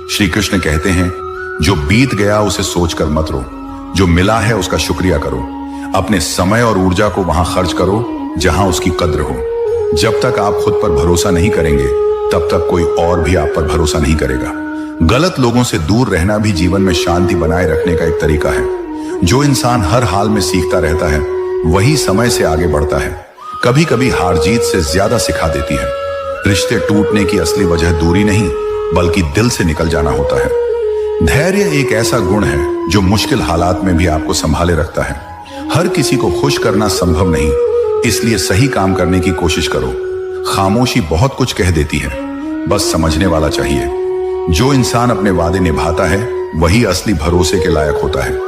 श्री कृष्ण कहते हैं, जो बीत गया उसे सोचकर मत रो, जो मिला है उसका शुक्रिया करो। अपने समय और ऊर्जा को वहां खर्च करो जहां उसकी कद्र हो। जब तक आप खुद पर भरोसा नहीं करेंगे तब तक कोई और भी आप पर भरोसा नहीं करेगा। गलत लोगों से दूर रहना भी जीवन में शांति बनाए रखने का एक तरीका है। जो इंसान हर हाल में सीखता रहता है वही समय से आगे बढ़ता है। कभी कभी हार जीत से ज्यादा सिखा देती है। रिश्ते टूटने की असली वजह दूरी नहीं बल्कि दिल से निकल जाना होता है। धैर्य एक ऐसा गुण है जो मुश्किल हालात में भी आपको संभाले रखता है। हर किसी को खुश करना संभव नहीं, इसलिए सही काम करने की कोशिश करो। खामोशी बहुत कुछ कह देती है, बस समझने वाला चाहिए। जो इंसान अपने वादे निभाता है वही असली भरोसे के लायक होता है।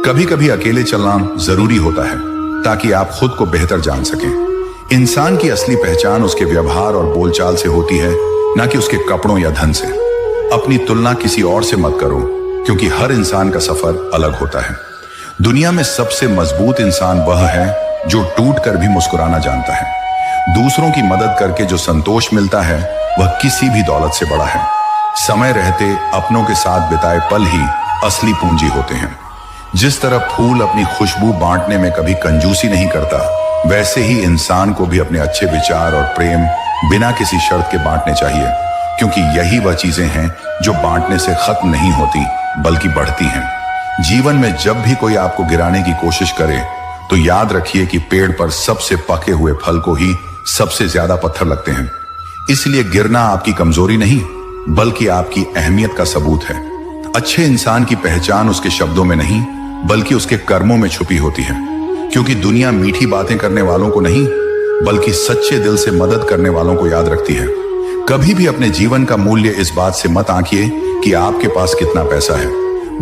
कभी कभी अकेले चलना जरूरी होता है ताकि आप खुद को बेहतर जान सकें। इंसान की असली पहचान उसके व्यवहार और बोलचाल से होती है, ना कि उसके कपड़ों या धन से। अपनी तुलना किसी और से मत करो, क्योंकि हर इंसान का सफर अलग होता है। दुनिया में सबसे मजबूत इंसान वह है जो टूट कर भी मुस्कुराना जानता है। दूसरों की मदद करके जो संतोष मिलता है वह किसी भी दौलत से बड़ा है। समय रहते अपनों के साथ बिताए पल ही असली पूंजी होते हैं। जिस तरह फूल अपनी खुशबू बांटने में कभी कंजूसी नहीं करता, वैसे ही इंसान को भी अपने अच्छे विचार और प्रेम बिना किसी शर्त के बांटने चाहिए, क्योंकि यही वह चीजें हैं जो बांटने से खत्म नहीं होती बल्कि बढ़ती हैं। जीवन में जब भी कोई आपको गिराने की कोशिश करे तो याद रखिए कि पेड़ पर सबसे पके हुए फल को ही सबसे ज्यादा पत्थर लगते हैं। इसलिए गिरना आपकी कमजोरी नहीं बल्कि आपकी अहमियत का सबूत है। अच्छे इंसान की पहचान उसके शब्दों में नहीं बल्कि उसके कर्मों में छुपी होती है, क्योंकि दुनिया मीठी बातें करने वालों को नहीं बल्कि सच्चे दिल से मदद करने वालों को याद रखती है। कभी भी अपने जीवन का मूल्य इस बात से मत आंकिए कि आपके पास कितना पैसा है,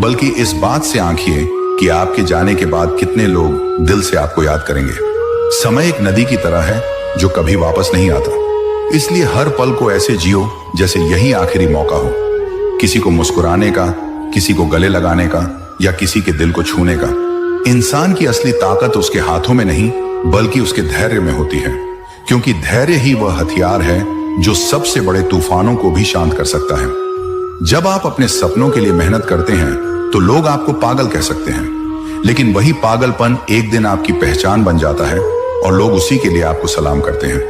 बल्कि इस बात से आंकिए कि आपके जाने के बाद कितने लोग दिल से आपको याद करेंगे। समय एक नदी की तरह है जो कभी वापस नहीं आता, इसलिए हर पल को ऐसे जियो जैसे यही आखिरी मौका हो। किसी को मुस्कुराने का, किसी को गले लगाने का या किसी के दिल को छूने का। इंसान की असली ताकत उसके हाथों में नहीं बल्कि उसके धैर्य में होती है, क्योंकि धैर्य ही वह हथियार है जो सबसे बड़े तूफानों को भी शांत कर सकता है। जब आप अपने सपनों के लिए मेहनत करते हैं तो लोग आपको पागल कह सकते हैं, लेकिन वही पागलपन एक दिन आपकी पहचान बन जाता है और लोग उसी के लिए आपको सलाम करते हैं।